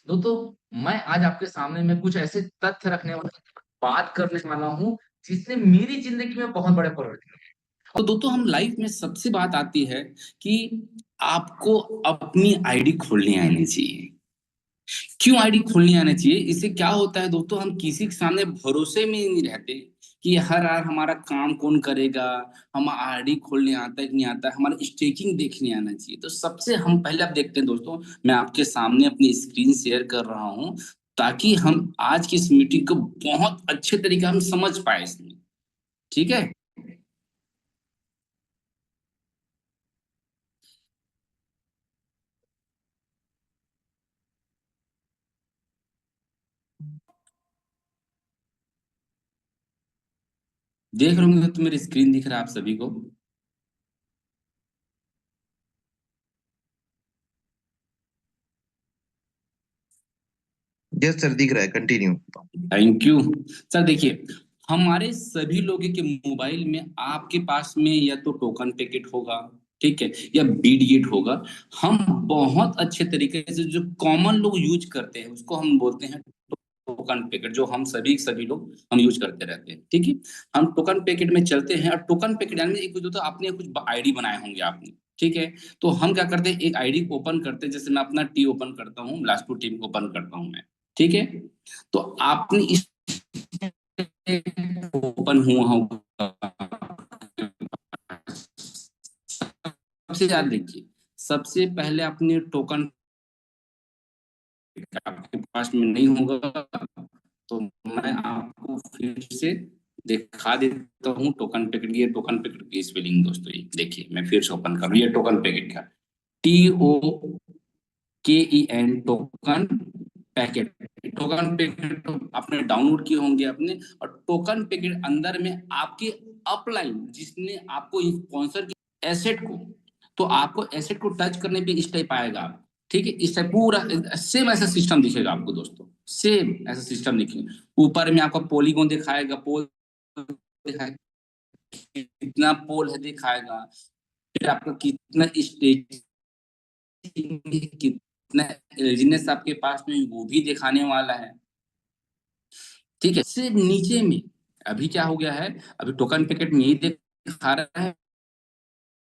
दोस्तों मैं आज आपके सामने में कुछ ऐसे तथ्य रखने वाला बात करने वाला हूँ जिसने मेरी जिंदगी में बहुत बड़े परिवर्तन। तो दोस्तों हम लाइफ में सबसे बात आती है कि आपको अपनी आईडी खोलनी आनी चाहिए। क्यों आईडी खोलनी आना चाहिए? इससे क्या होता है दोस्तों, हम किसी के सामने भरोसे में नहीं रहते कि हर यार हमारा काम कौन करेगा, हम आईडी खोलने आता है कि नहीं आता है, हमारा स्टेकिंग देखने आना चाहिए। तो सबसे हम पहले आप देखते हैं दोस्तों, मैं आपके सामने अपनी स्क्रीन शेयर कर रहा हूँ ताकि हम आज की इस मीटिंग को बहुत अच्छे तरीके हम समझ पाए इसमें। ठीक है, देख रहे होंगे तो मेरी स्क्रीन दिख रहा है आप सभी को। यस सर, दिख रहा है। कंटिन्यू। Thank you sir. देखिए, हमारे सभी लोगों के मोबाइल में आपके पास में या तो टोकन पैकेट होगा, ठीक है, या बीडगेट होगा। हम बहुत अच्छे तरीके से जो कॉमन लोग यूज करते हैं उसको हम बोलते हैं टोकन पैकेट, जो हम सभी सभी लोग हम यूज करते रहते हैं। ठीक है, हम टोकन पैकेट में चलते हैं और टोकन पैकेट यानी एक जो तो आपने कुछ आईडी बनाए होंगे आपने, ठीक है। तो हम क्या करते हैं, एक आईडी ओपन करते हैं। जैसे मैं अपना टी ओपन करता हूँ, बिलासपुर टीम ओपन करता हूँ मैं, ठीक है। तो आपने इस ओपन हुआ होगा, सबसे याद देखिए, सबसे पहले अपने टोकन आपके पास में नहीं होगा तो मैं आपको फिर से दिखा देता हूँ टोकन पैकेट। ये टोकन पैकेट की स्पेलिंग दोस्तों, ये देखिए मैं फिर से ओपन कर रहा हूँ। ये टोकन पैकेट का TOKEN token packet. Token packet तो आपने डाउनलोड किए होंगे अपने, और टोकन पैकेट अंदर में आपके अपलाइन जिसने आपको स्पॉन्सर किया एसेट को, तो आपको एसेट को टच करने पे इस टाइप आएगा। ठीक है, इस टाइप पूरा सेम ऐसा सिस्टम दिखेगा आपको दोस्तों, सेम ऐसा सिस्टम दिखेगा। ऊपर में आपका पॉलीगॉन दिखाएगा, पोल दिखाएगा, कितना पोल है दिखाएगा, फिर आपका कितना स्टेज, कितना एलिजिनेस आपके पास में वो भी दिखाने वाला है। ठीक है, सिर्फ नीचे में अभी क्या हो गया है, अभी टोकन पैकेट में यही दिखा रहा है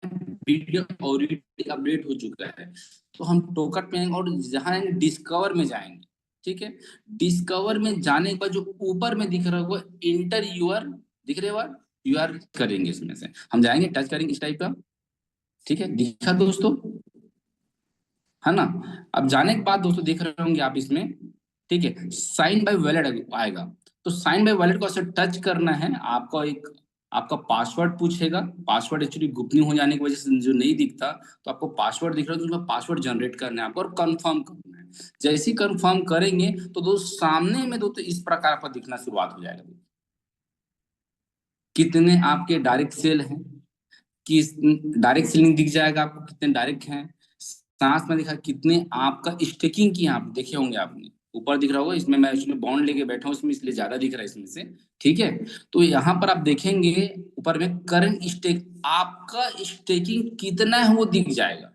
वीडियो ऑलरेडी अपडेट हो चुका है। तो हम टोकन पे और जहाँ डिस्कवर में जाएंगे, ठीक है। डिस्कवर में जाने के बाद जो ऊपर में दिख रहा होगा इंटर यूआर, दिख रहे वर्ड यूआर करेंगे, इसमें से हम जाएंगे, टच करेंगे इस टाइप का। ठीक है, दिखा दोस्तों, है ना। अब जाने के बाद दोस्तों देख रहे होंगे आप इसमें, ठीक है, साइन बाय वैलिड आएगा। तो साइन बाय वैलिड को ऐसे टच करना है, आपका एक आपका पासवर्ड पूछेगा। पासवर्ड एक्चुअली गोपनीय हो जाने की वजह से जो नहीं दिखता, तो आपको पासवर्ड दिख रहा है तो उसमें पासवर्ड जनरेट करना है आपको और कंफर्म करना है। जैसे ही कंफर्म करेंगे तो दोस्त सामने में दोस्तों इस प्रकार पर दिखना शुरुआत हो जाएगा। कितने आपके डायरेक्ट सेल हैं, कि डायरेक्ट सेलिंग दिख जाएगा आपको, कितने डायरेक्ट हैं। साथ में दिखा कितने आपका स्टेकिंग की, आप देखे होंगे आपने ऊपर दिख रहा होगा, इसमें मैं इसमें बॉन्ड लेके बैठा हूँ इसमें, इसलिए ज्यादा दिख रहा है इसमें से। ठीक है, तो यहाँ पर आप देखेंगे ऊपर में करंट स्टेक, आपका स्टेकिंग कितना है वो दिख जाएगा,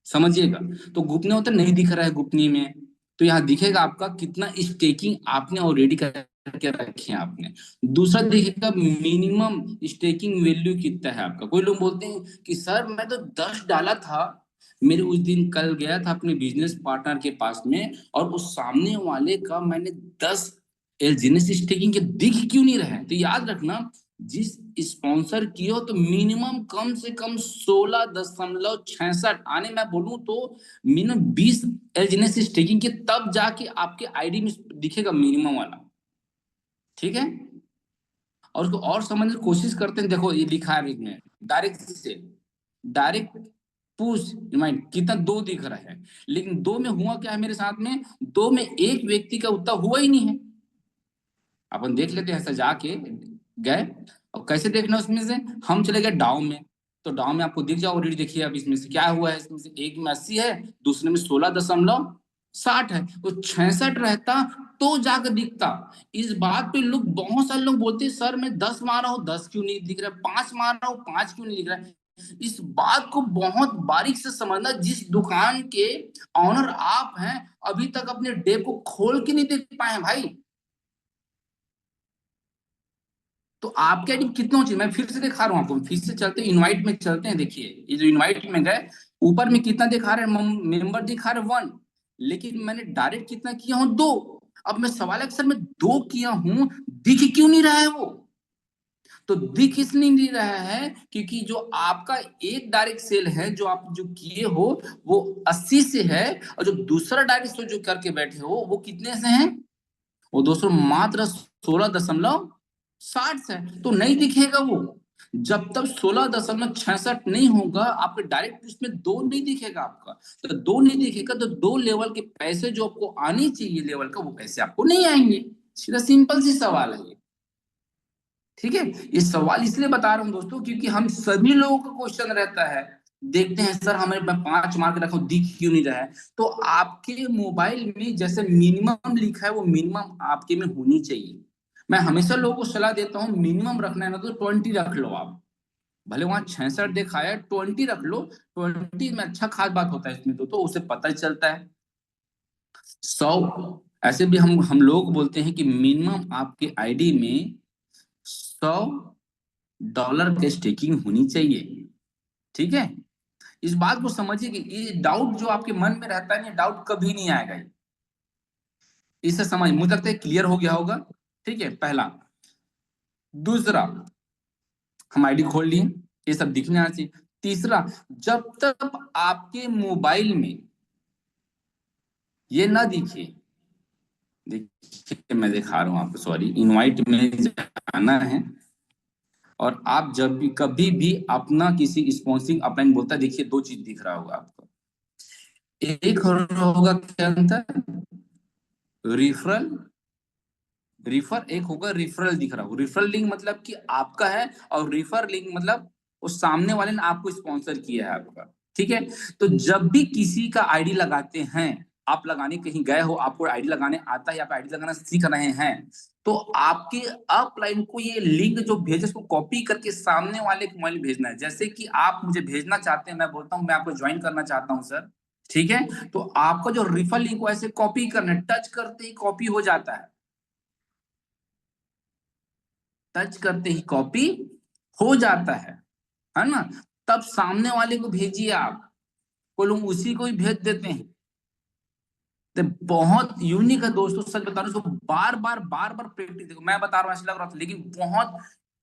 समझिएगा। तो गोपनीय होता नहीं दिख रहा है गोपनीय में, तो यहाँ दिखेगा आपका कितना स्टेकिंग आपने ऑलरेडी करके रखे हैं आपने। दूसरा दिखेगा मिनिमम स्टेकिंग वैल्यू कितना है आपका। कोई लोग बोलते हैं कि सर मैं तो 10 डाला था, मेरे उस दिन कल गया था अपने बिजनेस पार्टनर के पास में और उस सामने वाले का मैंने 10 एलजीनेस स्टेकिंग के दिख क्यों नहीं रहे हैं। तो याद रखना, जिस स्पॉन्सर किए हो तो मिनिमम कम से कम 16.66 आने मैं बोलूं तो मिनिमम 20 एलजीनेस स्टेकिंग के, तब जाके आपके आईडी में दिखेगा मिनिमम वाला। ठीक है, और उसको और समझने की कोशिश करते हैं। देखो ये लिखा है इसमें डायरेक्ट से डायरेक्ट पुश रिमाइंड कितना, दो दिख रहा है, लेकिन दो में हुआ क्या है मेरे साथ में, दो में एक व्यक्ति का उतना हुआ ही नहीं है। अपन देख लेते हैं ऐसा, जाके गए और कैसे देखना उसमें से, हम चले गए डाउ में। तो डाउ में आपको दिख जाओ ऑलरेडी, देखिए अब इसमें से क्या हुआ है, इसमें से एक में 80 है, दूसरे में 16.60 है, तो 66 रहता तो जाकर दिखता। इस बात पे लोग, बहुत सारे लोग बोलते हैं सर मैं 10 मार रहा हूँ 10 क्यों नहीं दिख रहा है, 5 मार रहा हूँ 5 क्यों नहीं दिख रहा है। इस बात को बहुत बारीक से समझना, जिस दुकान के ऑनर आप हैं अभी तक अपने डेप को खोल के नहीं देख पाए हैं भाई। तो आपके आईडी कितना चाहिए, मैं फिर से दिखा रहा हूँ आपको, फिर से चलते इनवाइट में चलते हैं। देखिए ये जो इनवाइट में गए, ऊपर में कितना दिखा रहे हैं, मेंबर दिखा रहे 1, लेकिन मैंने डायरेक्ट कितना किया हूँ 2। अब मैं सवाल है सर मैं 2 किया हूँ, दिख क्यों नहीं रहा है वो? तो दिख इसलिए नहीं रहा है क्योंकि जो आपका एक डायरेक्ट सेल है जो आप जो किए हो वो 80 से है, और जो दूसरा डायरेक्ट सेल जो करके बैठे हो वो कितने से है? वो दोस्तों मात्र 16.60 से है। तो नहीं दिखेगा वो जब तक 16.66 नहीं होगा, आपके डायरेक्ट उसमें 2 नहीं दिखेगा आपका। तो 2 नहीं दिखेगा तो 2 लेवल के पैसे जो आपको आने चाहिए लेवल का, वो पैसे आपको नहीं आएंगे। सीधा सिंपल सी सवाल है ये। ठीक है, ये सवाल इसलिए बता रहा हूं दोस्तों क्योंकि हम सभी लोगों का क्वेश्चन रहता है। देखते हैं सर हमें 5 मार्क रखा हूं, दिख क्यों नहीं रहा है? तो आपके मोबाइल में जैसे मिनिमम लिखा है वो मिनिमम आपके में होनी चाहिए। मैं हमेशा लोगों को सलाह देता हूँ, मिनिमम रखना है ना तो 20 रख लो आप। भले वहां 66 दिखाया, 20 रख लो। 20 में अच्छा खास बात होता है इसमें तो उसे पता चलता है। 100 ऐसे भी हम लोग बोलते हैं कि मिनिमम आपके आईडी में $100 की स्टेकिंग होनी चाहिए। ठीक है, इस बात को समझिए कि ये डाउट जो आपके मन में रहता है ना, डाउट कभी नहीं आएगा। इसे समझ, मुझे लगता है क्लियर हो गया होगा। ठीक है, पहला। दूसरा, हम आईडी खोल लिए, ये सब दिखने आना चाहिए। तीसरा, जब तक आपके मोबाइल में ये ना दिखे, देखिए मैं दिखा रहा हूं आपको, सॉरी, इनवाइट में जाना है और आप जब भी कभी भी अपना किसी स्पॉन्सिंग अपलाइन बोलता है, देखिए 2 चीज दिख रहा होगा आपको। एक होगा क्या अंतर, रिफरल, रिफर एक होगा, रिफरल दिख रहा हो, रिफरल लिंक मतलब कि आपका है, और रिफर लिंक मतलब उस सामने वाले ने आपको स्पॉन्सर किया है आपका। ठीक है, तो जब भी किसी का आईडी लगाते हैं, आप लगाने कहीं गए हो, आपको आईडी लगाने आता है, आप आईडी लगाना सीख रहे हैं, तो आपके अपलाइन को ये लिंक जो भेजे उसको कॉपी करके सामने वाले को मोबाइल भेजना है। जैसे कि आप मुझे भेजना चाहते हैं, मैं बोलता हूँ मैं आपको ज्वाइन करना चाहता हूँ सर, ठीक है, तो आपका जो रिफर लिंक को ऐसे कॉपी करना है, टच करते ही कॉपी हो जाता है, टच करते ही कॉपी हो जाता है ना? तब सामने वाले को भेजिए आप, कोई लोग उसी को ही भेज देते हैं। तो बहुत यूनिक है दोस्तों, सच बता रहा हूँ, इसको बार बार प्रैक्टिस, देखो मैं बता रहा हूँ ऐसे लग रहा था, लेकिन बहुत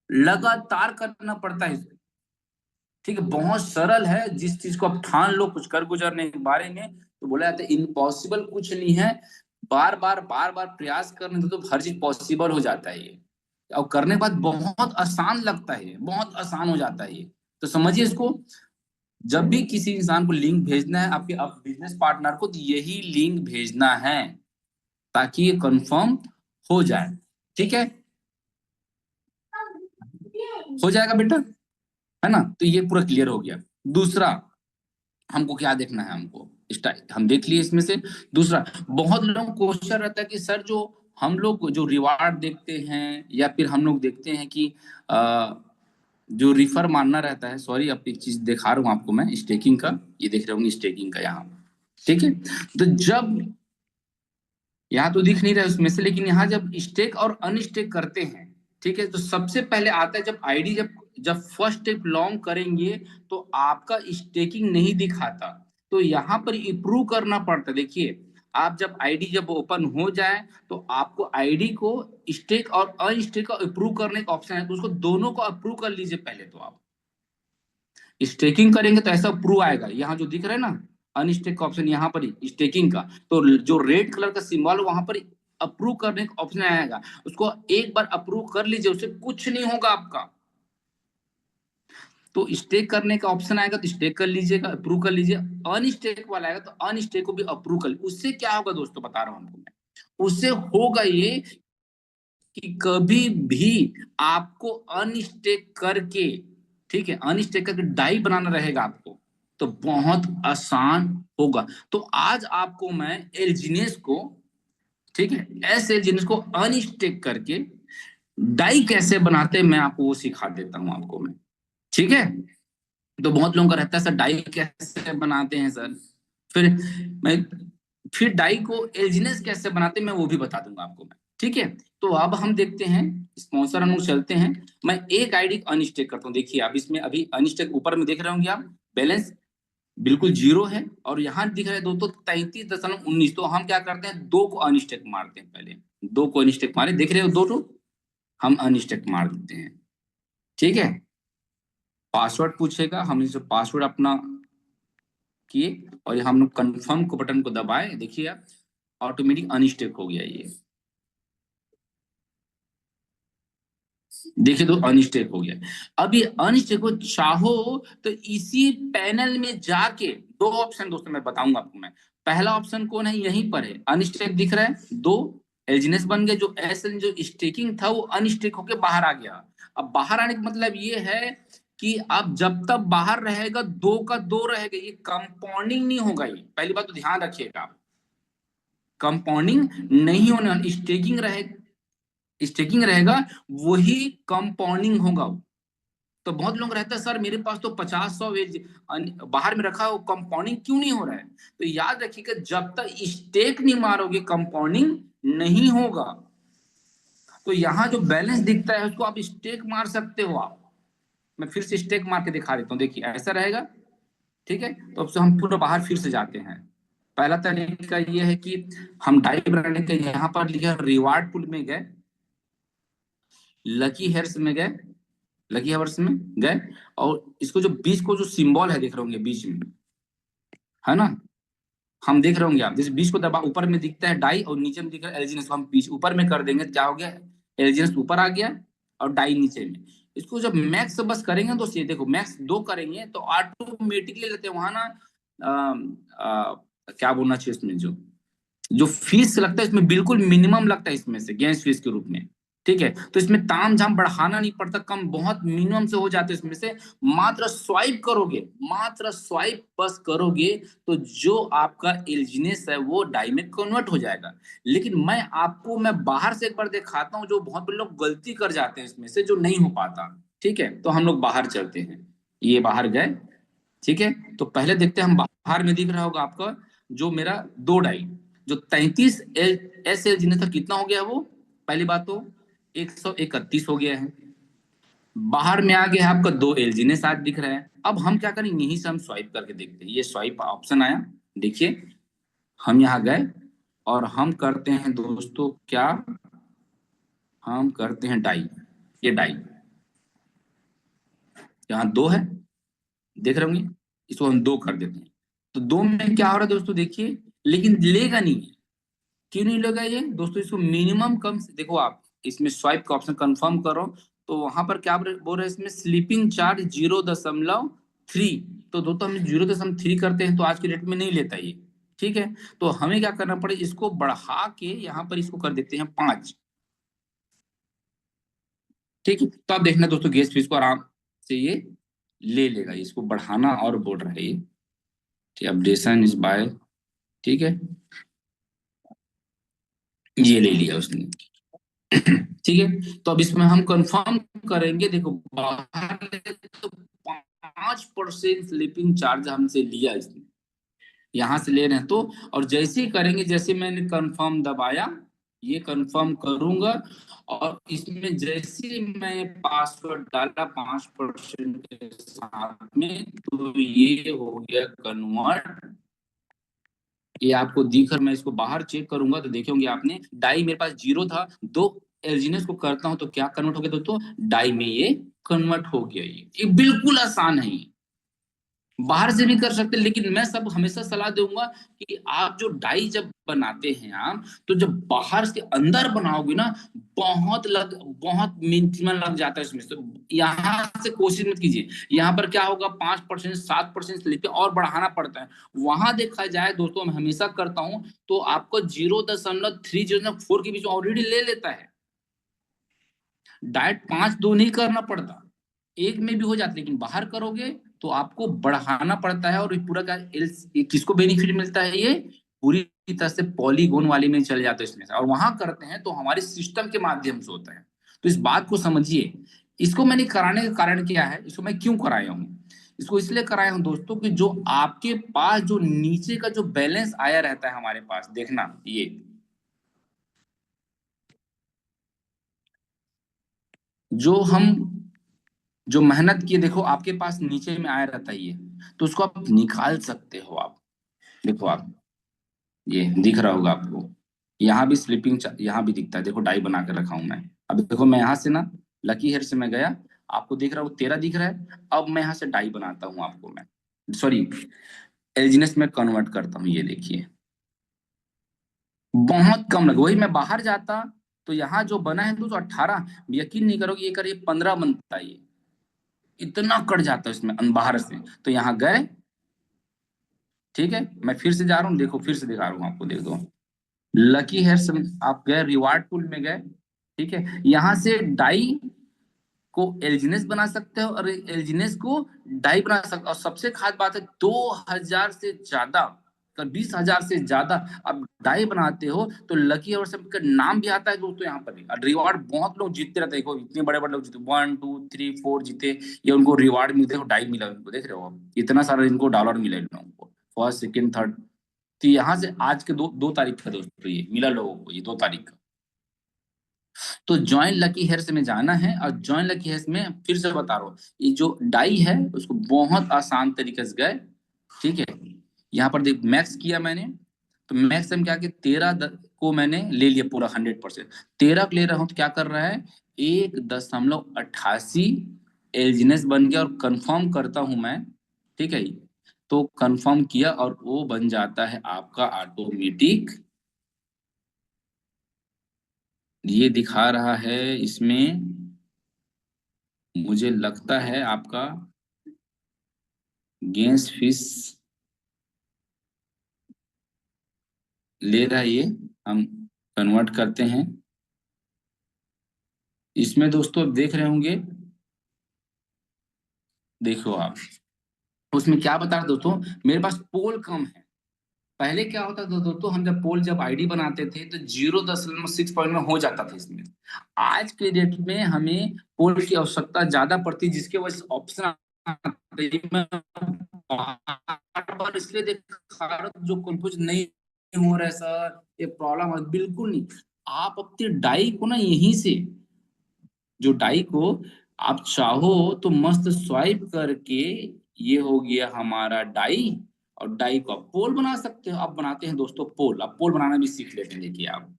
लगातार करना पड़ता है इसको। ठीक है, बहुत सरल है, जिस चीज को आप ठान लो कुछ कर गुजरने के बारे में, तो बोला जाता है इम्पॉसिबल कुछ नहीं है। बार बार प्रयास करने दो तो हर चीज पॉसिबल हो जाता है ये। और करने के बाद बहुत आसान लगता है, बहुत आसान हो जाता है ये। तो समझिए इसको, जब भी किसी इंसान को लिंक भेजना है आपके बिजनेस पार्टनर को, तो यही लिंक भेजना है ताकि ये कंफर्म हो जाए। ठीक है, हो जाएगा बेटा, है ना? तो ये पूरा क्लियर हो गया। दूसरा, हमको क्या देखना है, हमको स्टाइल हम देख लिए इसमें से। दूसरा, बहुत लोगों को क्वेश्चन रहता है कि सर जो हम लोग जो रिवार्ड देखते हैं, या फिर हम लोग देखते हैं कि जो रिफर मानना रहता है, सॉरी अब एक चीज दिखा रहा हूँ आपको मैं स्टेकिंग का, ये देख रहे होंगे स्टेकिंग का यहाँ। ठीक है, तो जब यहाँ तो दिख नहीं रहा है उसमें से, लेकिन यहाँ जब स्टेक और अनस्टेक करते हैं, ठीक है, तो सबसे पहले आता है जब आईडी जब जब फर्स्ट स्टेप लॉन्ग करेंगे तो आपका स्टेकिंग नहीं दिखाता, तो यहाँ पर अप्रूव करना पड़ता है। देखिए, आप जब आईडी जब ओपन हो जाए तो आपको आईडी को स्टेक और अनस्टेक का अप्रूव करने का ऑप्शन है, तो उसको दोनों को अप्रूव कर लीजिए पहले। तो आप स्टेकिंग करेंगे तो ऐसा प्रूव आएगा, यहाँ जो दिख रहा है ना अनस्टेक का ऑप्शन, यहाँ पर ही स्टेकिंग का, तो जो रेड कलर का सिंबल वहां पर अप्रूव करने का ऑप्शन आएगा, उसको एक बार अप्रूव कर लीजिए, उससे कुछ नहीं होगा आपका। तो स्टेक करने का ऑप्शन आएगा तो स्टेक कर लीजिएगा, अप्रूव कर लीजिए। अनस्टेक वाला आएगा तो अनस्टेक को भी अप्रूव कर लीजिए। उससे क्या होगा दोस्तों, बता रहा हूं आपको मैं, उससे होगा ये कि कभी भी आपको अनस्टेक करके, ठीक है, अनस्टेक करके डाई बनाना रहेगा आपको, तो बहुत आसान होगा। तो आज आपको मैं एलजीनियस को, ठीक है, एस एलजीनियस को अनस्टेक करके डाई कैसे बनाते हैं मैं आपको वो सिखा देता हूं आपको मैं। ठीक है, तो बहुत लोगों का रहता है सर डाई कैसे बनाते हैं सर। फिर मैं फिर डाई को एल्जिनेस कैसे बनाते हैं मैं वो भी बता दूंगा आपको मैं। ठीक है, तो अब हम देखते हैं, स्पॉन्सर हम लोग चलते हैं। मैं एक आईडी अनस्टेक करता हूँ, देखिए आप इसमें अभी अनस्टेक ऊपर में देख रहे होंगे आप, बैलेंस बिल्कुल जीरो है, और यहाँ दिख रहा है दोस्तों 33.19। तो हम क्या करते हैं, दो को अनस्टेक मारते हैं पहले। दो को अनस्टेक मारे, देख रहे हो दो तो हम अनस्टेक मार देते हैं। ठीक है, पासवर्ड पूछेगा, हम इसे पासवर्ड अपना किए, और ये हम लोग कंफर्म को बटन को दबाए, देखिए आप ऑटोमेटिक अनस्टेक हो गया ये। देखिए तो अनस्टेक हो गया। अब ये अनस्टेक को चाहो तो इसी पैनल में जाके, दो ऑप्शन दोस्तों मैं बताऊंगा आपको मैं। पहला ऑप्शन कौन है, यहीं पर है, अनस्टेक दिख रहा है दो, एलजीनेस बन गया, जो एस जो स्टेकिंग था वो अनस्टेक होके बाहर आ गया। अब बाहर आने का मतलब ये है कि अब जब तक बाहर रहेगा दो का दो रहेगा, ये कंपाउंडिंग नहीं होगा, ये पहली बात तो ध्यान रखिएगा आप। कंपाउंडिंग नहीं होने वाला, स्टेकिंग रहेगा, वही कंपाउंडिंग होगा। तो बहुत लोग रहता है सर मेरे पास तो 50 100 एज बाहर में रखा है, वो कंपाउंडिंग क्यों नहीं हो रहा है। तो याद रखिएगा जब तक स्टेक नहीं मारोगे कंपाउंडिंग नहीं होगा। तो यहाँ जो बैलेंस दिखता है उसको आप स्टेक मार सकते हो आप। मैं फिर से स्टेक मार के दिखा देता हूँ, देखिए ऐसा रहेगा। ठीक है, तो अब से हम पूरा बाहर फिर से जाते हैं। पहला तरीका ये है कि हम डाई बनाने के यहाँ पर लिखा रिवार्ड पुल में गए, लकी हेयर्स में गए, लकी हेयर्स में गए, और इसको जो बीच को जो सिंबल है देख रहे होंगे बीच में, है ना, हम देख रहे होंगे आप, जैसे बीच को दबा ऊपर में दिखता है डाई और नीचे में दिख रहा है एल्जिनस, हम बीच ऊपर में कर देंगे, क्या हो गया, एल्जिनस ऊपर आ गया और डाई नीचे में। इसको जब मैक्स बस करेंगे तो ये देखो मैक्स दो करेंगे तो ऑटोमेटिकली लेते हैं वहां ना, क्या बोलना चाहिए इसमें, जो जो फीस लगता है इसमें बिल्कुल मिनिमम लगता है इसमें से गैस फीस के रूप में। ठीक है, तो इसमें ताम झाम बढ़ाना नहीं पड़ता, कम बहुत मिनिमम से हो जाते हैं इसमें से। मात्र स्वाइप करोगे, मात्र स्वाइप बस करोगे, तो जो आपका एल्जिनेस है वो डाई में कन्वर्ट हो जाएगा। लेकिन मैं बाहर से एक बार दिखाता हूँ, जो बहुत बड़े लोग गलती कर जाते हैं इसमें से, जो नहीं हो पाता। ठीक है, तो हम लोग बाहर चलते हैं, ये बाहर गए। ठीक है, तो पहले देखते हैं, हम बाहर में दिख रहा होगा आपका जो मेरा दो डाई, जो 33 एस एल जिन्हें था कितना हो गया वो, पहली बात तो 131 हो गया है। बाहर में आ गया है आपका दो एल जिन्हें साथ दिख रहा है। अब हम क्या करेंगे, यहीं से हम स्वाइप करके देखते हैं, ये स्वाइप ऑप्शन आया, देखिए हम यहाँ गए और हम करते हैं दोस्तों क्या, हम करते हैं डाई, ये डाई यहाँ दो है, देख रहे होंगे, इसको हम दो कर देते हैं। तो दो में क्या हो रहा है दोस्तों देखिए, लेकिन लेगा नहीं, क्यों नहीं लगा ये दोस्तों, इसको मिनिमम कम से देखो आप, इसमें स्वाइप का ऑप्शन कंफर्म करो, तो वहां पर क्या बोल रहे हैं, इसमें स्लीपिंग चार्ज 0.3। तो दोस्तों हम 0.3 करते हैं तो आज की डेट में नहीं लेता ये। ठीक है, तो हमें क्या करना पड़े, इसको बढ़ा के यहाँ पर इसको कर देते हैं 5। ठीक है, तो आप देखना दोस्तों गैस फीस को आराम से ये ले लेगा, इसको बढ़ाना और बोल रहा है ये, अपडेशन इज बाय। ठीक है, ये ले लिया उसने। ठीक है, तो अब इसमें हम कंफर्म करेंगे, देखो बाहर तो 5% स्लीपिंग चार्ज हमसे लिया इसने, यहां से ले रहे हैं तो, और जैसे ही करेंगे, जैसे मैंने कंफर्म दबाया, ये कंफर्म करूंगा, और इसमें जैसे ही मैं पासवर्ड डाला 5% के साथ में, तो ये हो गया कन्वर्ट। ये आपको दिख रहा, मैं इसको बाहर चेक करूंगा तो देखेंगे आपने, डाई मेरे पास जीरो था, दो एल्जिनेस को करता हूं तो क्या कन्वर्ट हो गया दोस्तों, डाई में ये कन्वर्ट हो गया। ये बिल्कुल आसान है, बाहर से भी कर सकते हैं, लेकिन मैं सब हमेशा सलाह दूंगा कि आप जो डाई जब बनाते हैं आप, तो जब बाहर से अंदर बनाओगे ना, बहुत मिनट में लग जाता है इसमें, तो यहाँ से कोशिश मत कीजिए। यहाँ पर क्या होगा, 5% 7% स्लिप और बढ़ाना पड़ता है। वहां देखा जाए दोस्तों, मैं हमेशा करता हूँ, तो आपको 0.3 0.4 के बीच ऑलरेडी ले लेता है। डायरेक्ट 5 2 नहीं करना पड़ता, एक में भी हो जाता है, लेकिन बाहर करोगे तो आपको बढ़ाना पड़ता है, और ये पूरा का ये किसको बेनिफिट मिलता है, ये पूरी तरह से पॉलीगोन वाले में चले जाते हैं इसमें से, और वहां करते हैं तो हमारे सिस्टम के माध्यम से होता है। तो इस बात को समझिए, इसको मैंने कराने का कारण क्या है, इसको मैं क्यों कराया हूँ, इसको इसलिए कराया हूं दोस्तों कि जो आपके पास जो नीचे का जो बैलेंस आया रहता है हमारे पास, देखना ये जो हम जो मेहनत किए, देखो आपके पास नीचे में आया रहता है ये, तो उसको आप निकाल सकते हो आप। देखो आप, ये दिख रहा होगा आपको, यहाँ भी स्लीपिंग यहाँ भी दिखता है, देखो डाई बना के रखा हूं मैं। अब देखो मैं यहाँ से ना, लकी हेयर से मैं गया, आपको दिख रहा है वो 13 दिख रहा है। अब मैं यहाँ से डाई बनाता हूँ आपको मैं, सॉरी, एलजीनेस में कन्वर्ट करता हूँ, ये देखिए बहुत कम लगे। वही मैं बाहर जाता तो यहाँ जो बना है तो 18, यकीन नहीं करोगे, ये करिए 15 बनता है ये, इतना कट जाता है इसमें बाहर से। तो यहाँ गए, ठीक है, मैं फिर से जा रहा हूँ, देखो फिर से दिखा रहा हूँ आपको, देख दो। लकी हेयर से आप गए, रिवार्ड टूल में गए, ठीक है, यहाँ से डाई को एल्जिनेस बना सकते हो और एल्जिनेस को डाई बना सकते हो। और सबसे खास बात है, 2000 से ज्यादा, 20,000 से ज्यादा आप डाई बनाते हो तो लकी और सबका नाम भी आता है दोस्तों यहाँ पर। रिवार्ड बहुत लोग जीतते रहते हैं, देखो इतने बड़े बड़े लोग जीते, 1 2 3 4 जीते, ये उनको रिवार्ड मिलते हो, डाई मिला उनको, देख रहे हो आप? इतना सारा इनको डॉलर मिला इन लोगों को, फर्स्ट सेकंड थर्ड। तो यहाँ से आज के 2 तारीख का दोस्तों ये मिला लोगों को, ये 2 तारीख का। तो ज्वाइन लकी हेयर्स में जाना है, और ज्वाइन लकी हेयर्स में फिर से बता रहा हूँ, ये जो डाई है उसको बहुत आसान तरीके से गए, ठीक है, यहाँ पर देख मैक्स किया मैंने, तो मैक्स में क्या कि 13 को मैंने ले लिया पूरा 100%। 13 ले रहा हूँ तो क्या कर रहा है, 1.88 एलजीनेस बन गया, और कंफर्म करता हूं मैं, ठीक है। तो कंफर्म किया और वो बन जाता है आपका ऑटोमेटिक, ये दिखा रहा है इसमें, मुझे लगता है आपका गेंस फिश ले रहा है ये, हम कन्वर्ट करते हैं इसमें दोस्तों, आप देख रहे होंगे, देखो आप उसमें क्या बता रहे दोस्तों, मेरे पास पोल कम है। पहले क्या होता था दोस्तों, हम जब पोल जब आईडी बनाते थे तो 0.6 पॉइंट में हो जाता था इसमें। आज के डेट में हमें पोल की आवश्यकता ज्यादा पड़ती है, जिसके वजह से ऑप्शन आता है। मैं बार इसलिए देखा रहा हूं, जो कंफ्यूज नहीं हो रहा है सर, ये प्रॉब्लम है, बिल्कुल नहीं। आप अपने डाई को ना यहीं से, जो डाई को आप चाहो तो मस्त स्वाइप करके, ये हो गया हमारा डाई, और डाई को आप पोल बना सकते हो। आप बनाते हैं दोस्तों पोल, आप पोल बनाना भी सीख लेते हैं, देखिए आप,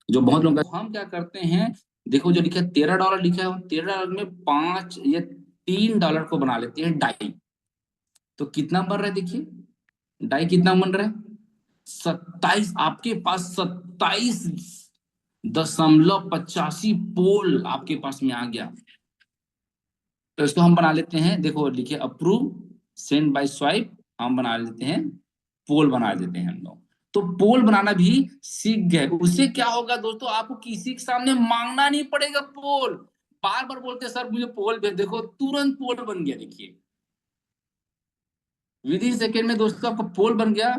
जो बहुत लोग, हम क्या करते हैं, देखो जो लिखा है $13 लिखा है, 13 में 5 या 3 डॉलर को बना लेते हैं डाई। तो कितना बन रहा है देखिए, डाई कितना बन रहा है, 27, आपके पास 27.85 पोल आपके पास में आ गया। तो इसको हम बना लेते हैं, देखो लिखिए अप्रूव, सेंड बाय स्वाइप, हम बना लेते हैं पोल, बना देते हैं हम लोग। तो पोल बनाना भी सीख गए, उससे क्या होगा दोस्तों, आपको किसी के सामने मांगना नहीं पड़ेगा पोल। बार बार बोलते सर मुझे पोल भेज, देखो तुरंत पोल बन गया, देखिए विद इन सेकेंड में दोस्तों आपका पोल बन गया।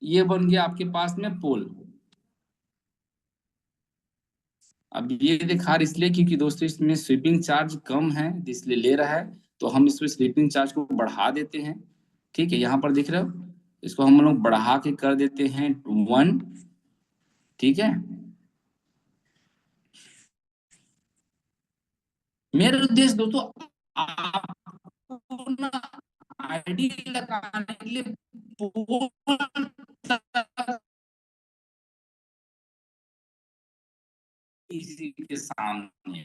ये बन गया आपके पास में पोल। अब ये दिखा रहा इसलिए क्योंकि दोस्तों इसमें स्वीपिंग चार्ज कम है, इसलिए ले रहा है। तो हम इसमें स्लीपिंग चार्ज को बढ़ा देते हैं, ठीक है, यहाँ पर दिख रहे हो, इसको हम लोग बढ़ा के कर देते हैं 1, ठीक है। मेरा उद्देश्य दोस्तों आपको ना आईडी लगाने के लिए पोल किसी के सामने,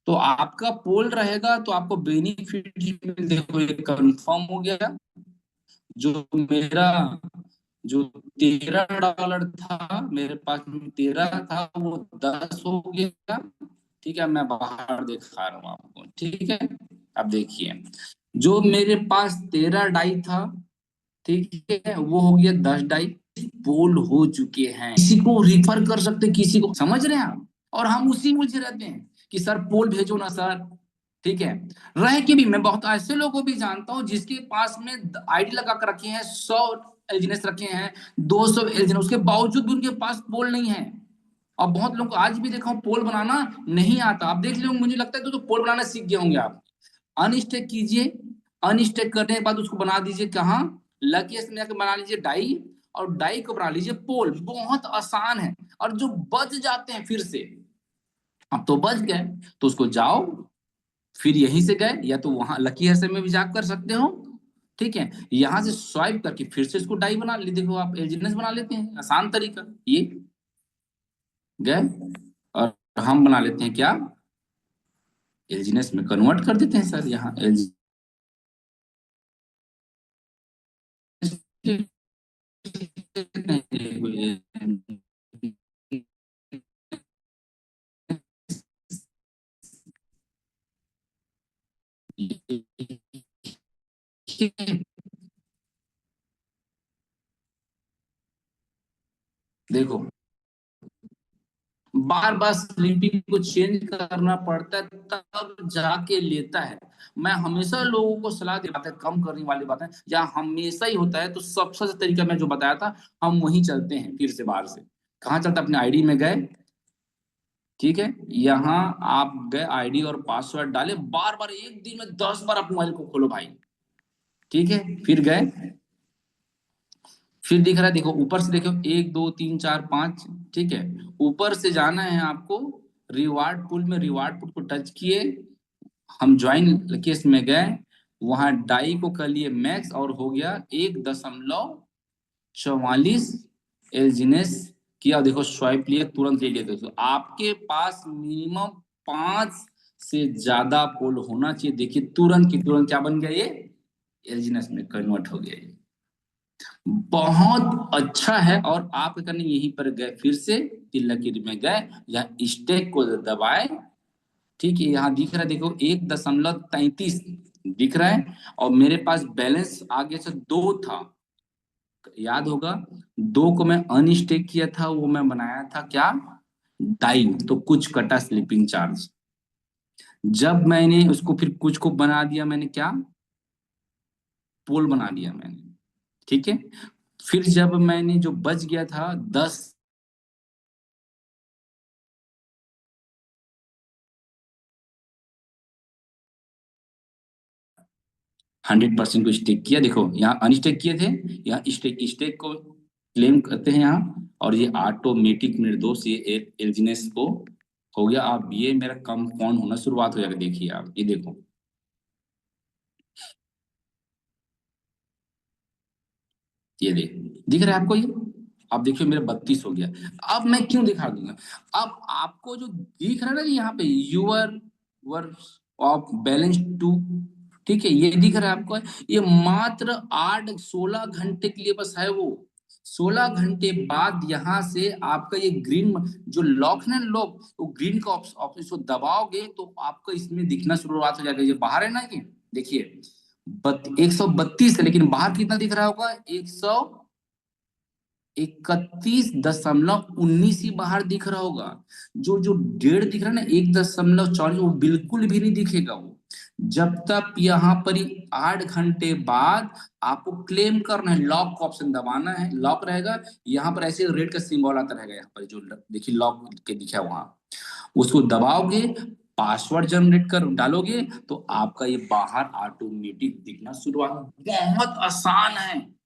तो आपका पोल रहेगा तो आपको बेनिफिट देखो, ये कंफर्म हो गया। जो मेरा जो $13 था, मेरे पास में 13 था, वो 10 हो गया, ठीक है। मैं बाहर दिखा रहा हूँ आपको, ठीक है। अब देखिए, जो मेरे पास 13 डाई था, ठीक है, वो हो गया 10 डाई, पोल हो चुके हैं। किसी को रिफर कर सकते, किसी को, समझ रहे हैं आप? और हम उसी में उलझे रहते हैं कि सर पोल भेजो ना सर, ठीक है। रह के भी मैं बहुत ऐसे लोगों को भी जानता हूँ जिसके पास में आईडी लगा कर रखे हैं, 100 एलजीनेस रखे हैं, 200 एलजीनेस, उसके बावजूद भी उनके पास पोल नहीं है। और बहुत लोगों को आज भी देखा हूँ पोल बनाना नहीं आता। आप देख लो, मुझे लगता है तो पोल बनाना सीख गए होंगे आप। अनस्टेक कीजिए, अनस्टेक करने के बाद उसको बना दीजिए कहाँ, लकीएस्ट में जाकर बना लीजिए डाई, और डाई को बना लीजिए पोल। बहुत आसान है। और जो बच जाते हैं फिर से, अब तो बच गए तो उसको जाओ, फिर यहीं से गए या तो वहां लकी हर्ष में भी जा कर सकते हो, ठीक है, यहां से स्वाइप करके फिर से इसको डाई बना ले, देखो आप एलजीनेस बना लेते हैं, आसान तरीका ये। गए और हम बना लेते हैं क्या, एलजीनेस में कन्वर्ट कर देते हैं सर, यहाँ एलजीनेस। देखो बार बार स्लीपिंग को चेंज करना पड़ता है, तब जाके लेता है। मैं हमेशा लोगों को सलाह दे बातें कम करने वाली बातें, या हमेशा ही होता है तो सबसे अच्छा तरीका मैं जो बताया था, हम वही चलते हैं फिर से बाहर से। कहाँ चलते, अपने आईडी में गए, ठीक है, यहाँ आप गए आईडी और पासवर्ड डाले, बार बार एक दिन में 10 बार आप मोबाइल को खोलो भाई, ठीक है, फिर गए, फिर दिख रहा है, देखो ऊपर से देखो 1 2 3 4 5, ठीक है, ऊपर से जाना है आपको, रिवार्ड पूल में रिवार्ड पूल को टच किए, हम ज्वाइन केस में गए, वहां डाई को कर लिए मैक्स और हो गया 1.44 एलजीनेस किया, देखो स्वाइप लिए तुरंत ले लिए। दोस्तों आपके पास मिनिमम 5 से ज्यादा पोल होना चाहिए, देखिए तुरंत की तुरंत क्या बन गया, ये एलजीनेस में कन्वर्ट हो गया, ये बहुत अच्छा है। और आप क्या करने, यहीं पर गए फिर से तिल लकीर में गए, या स्टेक को दबाए, ठीक है, यहाँ दिख रहा है देखो 1.33 दिख रहा है, और मेरे पास बैलेंस आगे से 2 था, याद होगा, 2 को मैं अनस्टेक किया था, वो मैं बनाया था क्या, डाई, तो कुछ कटा स्लीपिंग चार्ज। जब मैंने उसको फिर कुछ को बना दिया, मैंने क्या, पोल बना दिया मैंने, ठीक है, फिर जब मैंने जो बच गया था 10, 100% को स्टेक किया, देखो यहाँ अनस्टेक किए थे, यहाँ स्टेक स्टेक को क्लेम करते हैं यहाँ, और ये ऑटोमेटिक निर्दोष ये एलजीनेस को हो गया। अब ये मेरा कंपाउंड होना शुरुआत हो जाएगा, देखिए आप ये देखो, ये दिख रहा है आपको ये, अब देखिए मेरा 32 हो गया। अब मैं क्यों दिखा दूंगा, अब आपको जो दिख रहा है ना यहाँ पे, your verse of balance two, ठीक है, ये दिख रहा है आपको, ये मात्र 8 16 घंटे के लिए बस है वो, 16 घंटे बाद यहाँ से आपका ये ग्रीन जो लॉक है ना, लॉक, वो ग्रीन का ऑप्शन को दबाओगे तो आपको इसमें दिखना शुरुआत हो जाएगा, ये बाहर है ना, ये देखिए 132 है, लेकिन बाहर कितना दिख रहा होगा, 131.19 ही बाहर दिख रहा होगा। जो जो डेढ़ दिख रहा है ना, 1.40, वो बिल्कुल भी नहीं दिखेगा वो, जब तक यहाँ पर 8 घंटे बाद आपको क्लेम करना है, लॉक का ऑप्शन दबाना है, लॉक रहेगा यहाँ पर, ऐसे रेड का सिंबल आता रहेगा यहाँ पर, जो देखिए लॉक के दिखा वहां, उसको दबाओगे, पासवर्ड जनरेट कर डालोगे, तो आपका ये बाहर ऑटोमेटिक दिखना शुरुआत, बहुत आसान है।